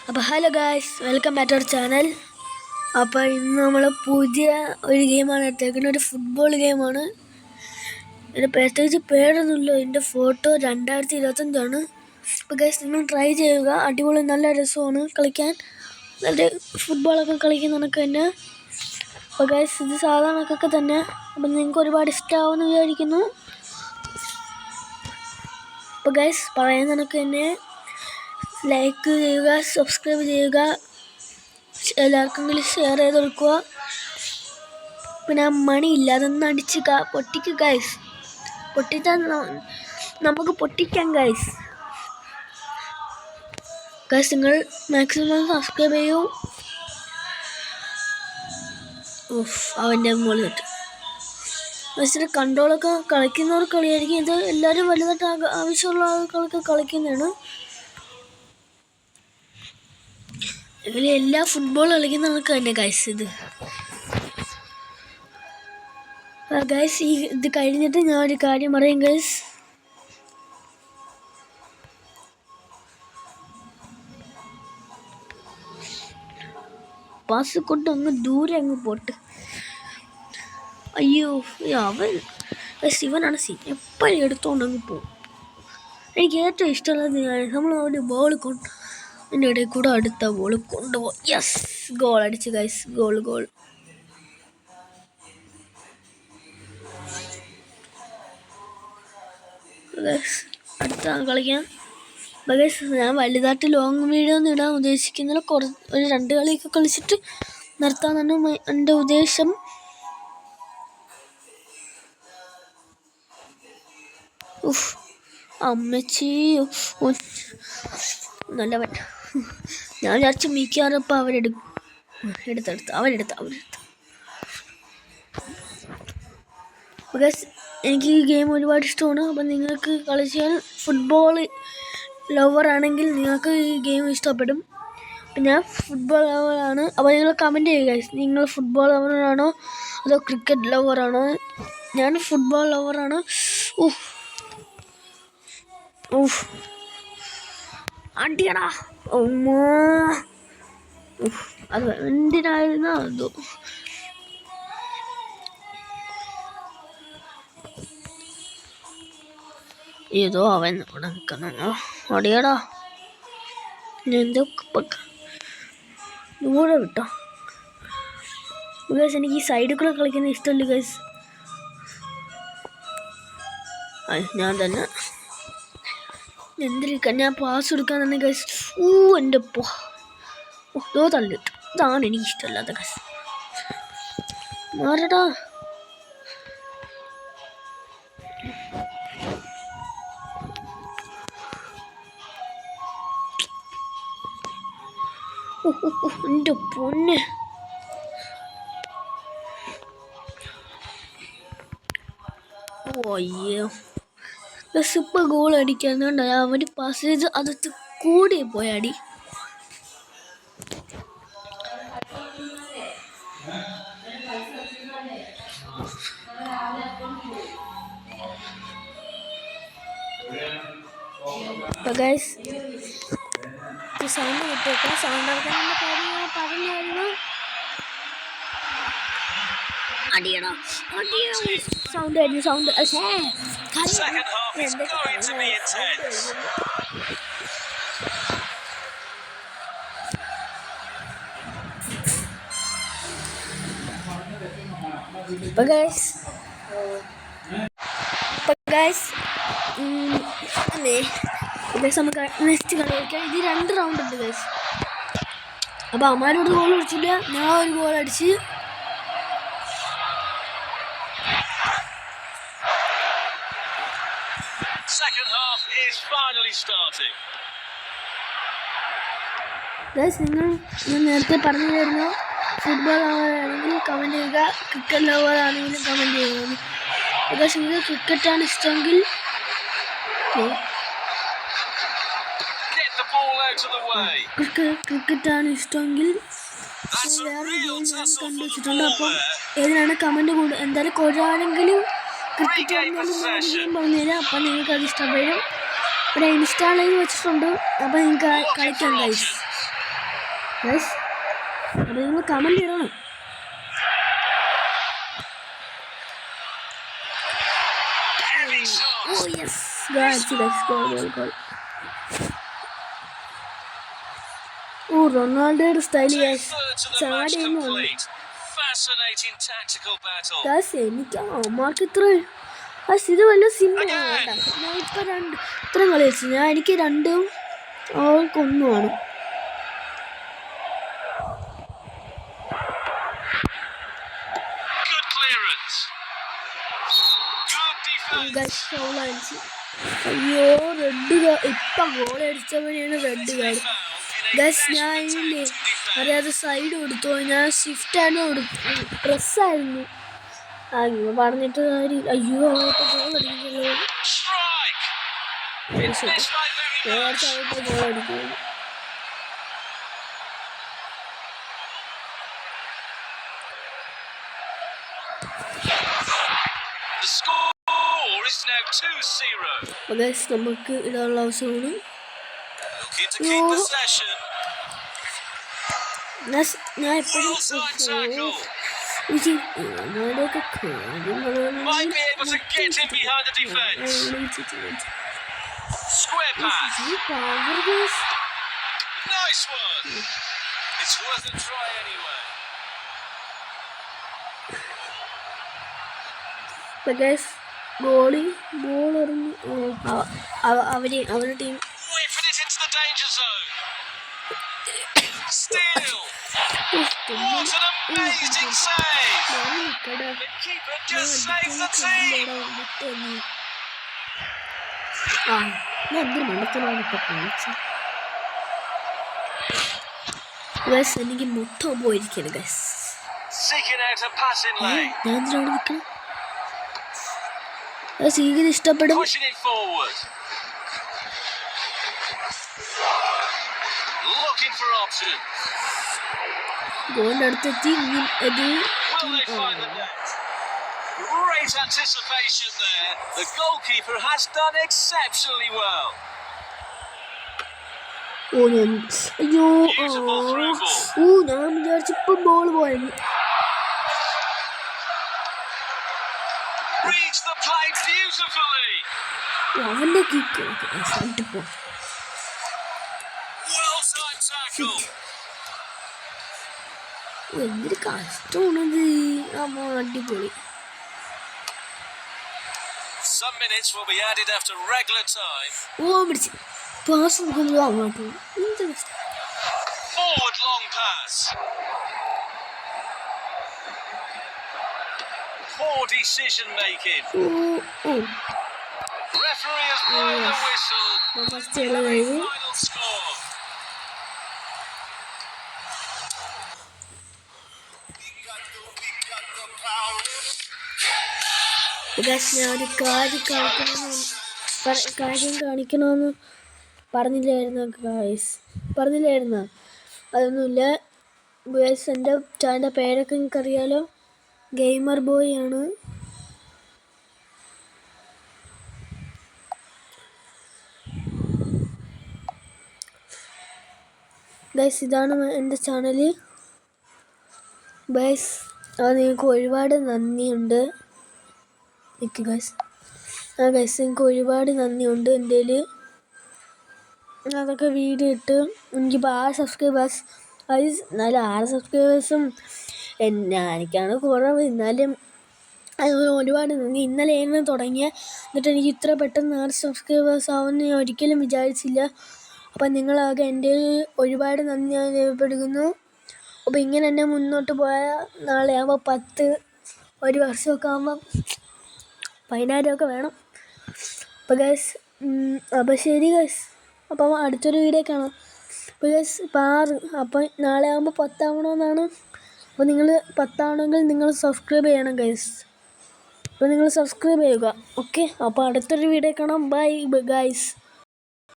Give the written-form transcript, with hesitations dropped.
അപ്പോൾ hello guys, welcome back to our channel. അപ്പോൾ ഇന്ന് നമ്മൾ പുതിയ ഒരു ഗെയിമാണ് എടുത്തേക്കുന്നത്. ഒരു ഫുട്ബോൾ ഗെയിമാണ്. ഇതിൻ്റെ പ്രത്യേകിച്ച് പേരൊന്നുമില്ല. ഇതിൻ്റെ ഫോട്ടോ 2025. അപ്പോൾ ഗായ്സ്, നിങ്ങൾ ട്രൈ ചെയ്യുക. അടിപൊളി, നല്ല രസമാണ് കളിക്കാൻ. നല്ല ഫുട്ബോളൊക്കെ കളിക്കുന്ന കണക്ക് തന്നെ. അപ്പോൾ ഗായ്സ്, ഇത് സാധാരണക്കൊക്കെ തന്നെ. അപ്പം നിങ്ങൾക്ക് ഒരുപാട് ഇഷ്ടമാവുമെന്ന് വിചാരിക്കുന്നു. അപ്പോൾ ഗായ്സ്, പറയുന്ന കണക്ക് തന്നെ ലൈക്ക് ചെയ്യുക, സബ്സ്ക്രൈബ് ചെയ്യുക, എല്ലാവർക്കെങ്കിലും ഷെയർ ചെയ്ത് കൊടുക്കുക. പിന്നെ മണിയില്ല, അതൊന്ന് അടിച്ച് പൊട്ടിക്കുക ഗൈസ്. പൊട്ടിച്ചാൽ നമുക്ക് പൊട്ടിക്കാം ഗൈസ്. ഗൈസ്, നിങ്ങൾ മാക്സിമം സബ്സ്ക്രൈബ് ചെയ്യൂ. അവൻ്റെ മുകളിൽ തൊട്ട് ഗൈസിൻ്റെ കൺട്രോളൊക്കെ കളിക്കുന്നവർ കളിയായിരിക്കും. ഇത് എല്ലാവരും വലുതായിട്ട് ആവശ്യമുള്ള ആൾക്കാർക്ക് കളിക്കുന്നതാണ്. ഇതിൽ എല്ലാ ഫുട്ബോൾ കളിക്കുന്ന നമുക്ക് തന്നെ ഗൈസ്. ഇത് കഴിഞ്ഞിട്ട് ഞാൻ ഒരു കാര്യം പറയും ഗൈസ്. പാസ് കൊണ്ട് അങ്ങ് ദൂരെ അങ്ങ് പോട്ട്. അയ്യോ, അവൻ ഇവനാണ് എപ്പോഴും എടുത്തോണ്ട് അങ്ങ് പോകും. എനിക്ക് ഏറ്റവും ഇഷ്ടമുള്ളത് നമ്മൾ ഒരു ബോൾ കൊണ്ട് അതിൻ്റെ ഇടയിൽ കൂടെ അടുത്ത ബോൾ കൊണ്ടുപോകും. യെസ്, ഗോൾ അടിച്ച് ഗൈസ്. ഗോൾ അടുത്ത കളിക്കാം. ഗൈസ്, ഞാൻ വലുതായിട്ട് ലോങ് വീഡിയോ ഒന്നും ഇടാൻ ഉദ്ദേശിക്കുന്നില്ല. ഒരു 2 കളിയൊക്കെ കളിച്ചിട്ട് നിർത്താനാണ് എൻ്റെ ഉദ്ദേശം. അമ്മച്ചി നല്ലവൻ. ഞാൻ വിചാരിച്ചു മിക്കാറപ്പോൾ അവരെടുത്ത്. എനിക്ക് ഈ ഗെയിം ഒരുപാട് ഇഷ്ടമാണ്. അപ്പം നിങ്ങൾക്ക് കളിച്ചാൽ ഫുട്ബോൾ ലവർ ആണെങ്കിൽ നിങ്ങൾക്ക് ഈ ഗെയിം ഇഷ്ടപ്പെടും. അപ്പം ഞാൻ ഫുട്ബോൾ ലവറാണ്. അപ്പോൾ നിങ്ങൾ കമൻറ്റ് ചെയ്യുക, നിങ്ങൾ ഫുട്ബോൾ ലവറാണോ അതോ ക്രിക്കറ്റ് ലവറാണോ? ഞാൻ ഫുട്ബോൾ ലവറാണ്. അടിയടാ, അത് എന്തിനായിരുന്നു അതോ. ഏതോ അവൻ ഇവിടെ നിൽക്കണോ. അടിയടാ, എന്തോ ദൂരെ വിട്ടോ ഗൈസ്. എനിക്ക് ഈ സൈഡിൽ കൂടെ കളിക്കുന്ന ഇഷ്ടമല്ല ഗൈസ്. ഞാൻ തന്നെ എന്തിരിക്കാൻ ഞാൻ പാസ് കൊടുക്കാൻ തന്നെ ഗൈസ്. എൻ്റെ തള്ളിട്ടു. ഇതാണ് എനിക്ക് ഇഷ്ടമല്ലാത്ത ഗൈസ്. മാറടാ. എൻ്റെ പൊന്നെ. അയ്യോ, ഇപ്പം ഗോൾ അടിക്കാന്നുണ്ട്. അവർ പാസ് ചെയ്ത് അകത്ത് കൂടി പോയി അടി. Guys, sound കിട്ടിയേക്കാം. സൗണ്ട് ആക്കാനുള്ള കാര്യം പറഞ്ഞായിരുന്നു. അടിയടാ, സൗണ്ട് ആയിരുന്നു. സൗണ്ട് നമുക്ക് നെക്സ്റ്റ് കളി കളിക്കാം. ഇത് 2 റൗണ്ട് ഉണ്ട് ഗൈസ്. അപ്പോൾ അമ്മാരോട് ഗോൾ അടിച്ചില്ല, ഞാൻ ഒരു ഗോൾ അടിച്ച്. നിങ്ങൾ ഞാൻ നേരത്തെ പറഞ്ഞിരുന്നു, ഫുട്ബോൾ ലവറാണെങ്കിൽ കമൻറ്റ് ചെയ്യുക, ക്രിക്കറ്റ് ലവറാണെങ്കിലും കമൻറ്റ് ചെയ്യുക. ബിക്കോസ് നിങ്ങൾക്ക് ക്രിക്കറ്റാണ് ഇഷ്ടമെങ്കിൽ വേറെ ഗെയിം ഞാൻ കണ്ടു വെച്ചിട്ടുണ്ട്. അപ്പം ഏതിനാണ് കമൻറ്റ് എന്തായാലും കൊഴാണെങ്കിലും ക്രിക്കറ്റ് ആണെങ്കിലും ഗെയിം പറഞ്ഞുതരാം. അപ്പം നിങ്ങൾക്ക് അത് ഇഷ്ടപ്പെടും. ഇവിടെ ഇൻസ്റ്റാൾ ചെയ്ത് വെച്ചിട്ടുണ്ട്. അപ്പം നിങ്ങൾക്ക് കളിക്കാം ഗൈസ്. ഗൈസ് അത് നിങ്ങൾ കമൻറ്റ് ഇടണം. Oh yes, guys, let's go. Oh, Ronaldoയുടെ സ്റ്റൈൽ ചാടിയെന്ന് വന്നു. ഗൈസ് എനിക്ക് അമ്മക്ക് ഇത്ര ഇത് വല്ല സിമ്പിളാണ്. ഞാൻ ഇപ്പം ഇത്ര കളി വെച്ചു. എനിക്ക് രണ്ടും അവൾക്കൊന്നുമാണ്. അയ്യോ റെഡ് ഇപ്പം ഗോൾ അടിച്ചവനെയാണ് റെഡ് കാർഡ്. ഗസ് ഞാൻ ഇല്ലേ അറിയാതെ സൈഡ് കൊടുത്തു. ഞാൻ ഷിഫ്റ്റാണ് പ്രസ്സായിരുന്നു. അയ്യോ പറഞ്ഞിട്ട് കാര്യം. അയ്യോ ഗോൾ അടിക്കുന്നല്ലോ. ഗോൾ അടിക്കുന്നു. നമുക്ക് ഇടാനുള്ള അവസരമാണ്. ഞാൻ എപ്പോഴും ഗോളി ബോൾ എറിഞ്ഞു. അവരുടെ ടീം എന്തൊരു മണ്ടത്തിലാണ് ഇപ്പൊ കാണിച്ചത്. എനിക്ക് മൊത്തം പോയിരിക്കണം ഗസ്. ഞാൻ എന്തിനാണ് നിൽക്കണം? സീഗിന് ഇഷ്ടപ്പെടും. ഗോളിന്റെ അടുത്തെത്തി. Great anticipation there. The goalkeeper has done exceptionally well. ഞാൻ വിചാരിച്ചപ്പോ ബോൾ പോയത്. Reads the play beautifully. അവന്റെ കിക്ക് പോ. Well timed tackle. എന്തൊരു കഷ്ടമാണത്. അടിപൊളി. Some minutes will be added after regular time. Pass കൊടുക്കുന്നത് അങ്ങോട്ട്. Forward long pass. Poor decision making. Referee has blown the whistle. Final score. ഞാൻ ഒരു കാര്യം കാണിക്കണമെന്ന് പറഞ്ഞില്ലായിരുന്നോ? അതൊന്നുമില്ല ഗൈസ്. എൻ്റെ ചാനലിൻ്റെ പേരൊക്കെ നിങ്ങൾക്കറിയാലോ, ഗെയിമർ ബോയ് ആണ്. ഗൈസ് ഇതാണ് എൻ്റെ ചാനൽ. ഗൈസ് അത് നിങ്ങൾക്ക് ഒരുപാട് നന്ദിയുണ്ട്. ഗൈസ് നിങ്ങൾക്ക് ഒരുപാട് നന്ദിയുണ്ട്. എൻ്റെ അതൊക്കെ വീഡിയോ ഇട്ട് എനിക്കിപ്പോൾ 6 സബ്സ്ക്രൈബേഴ്സ്. എന്നാലും 6 സബ്സ്ക്രൈബേഴ്സും എനിക്കാണ് കുറവ്. എന്നാലും ഒരുപാട് നന്ദി. ഇന്നലെയാണ് തുടങ്ങിയ, എന്നിട്ട് എനിക്ക് ഇത്ര പെട്ടെന്ന് 6 സബ്സ്ക്രൈബേഴ്സ് ആവുമെന്ന് ഞാൻ ഒരിക്കലും വിചാരിച്ചില്ല. അപ്പം നിങ്ങളാകെ എൻ്റെ ഒരുപാട് നന്ദി ഞാൻ രേഖപ്പെടുത്തുന്നു. അപ്പോൾ ഇങ്ങനെ തന്നെ മുന്നോട്ട് പോയാൽ നാളെ ആകുമ്പോൾ 10 ഒരു വർഷമൊക്കെ ആകുമ്പം 10,000 വേണം. അപ്പോൾ ഗൈസ് അപ്പോൾ ശരി ഗൈസ്. അപ്പം അടുത്തൊരു വീഡിയോ കാണാം. അപ്പോൾ ഗൈസ് ഇപ്പോൾ 6, അപ്പം നാളെ ആകുമ്പോൾ 10 ആവണമെന്നാണ്. അപ്പോൾ നിങ്ങൾ 10 ആവണമെങ്കിൽ നിങ്ങൾ സബ്സ്ക്രൈബ് ചെയ്യണം ഗൈസ്. അപ്പോൾ നിങ്ങൾ സബ്സ്ക്രൈബ് ചെയ്യുക. ഓക്കെ, അപ്പോൾ അടുത്തൊരു വീഡിയോ കാണാം. Bye guys.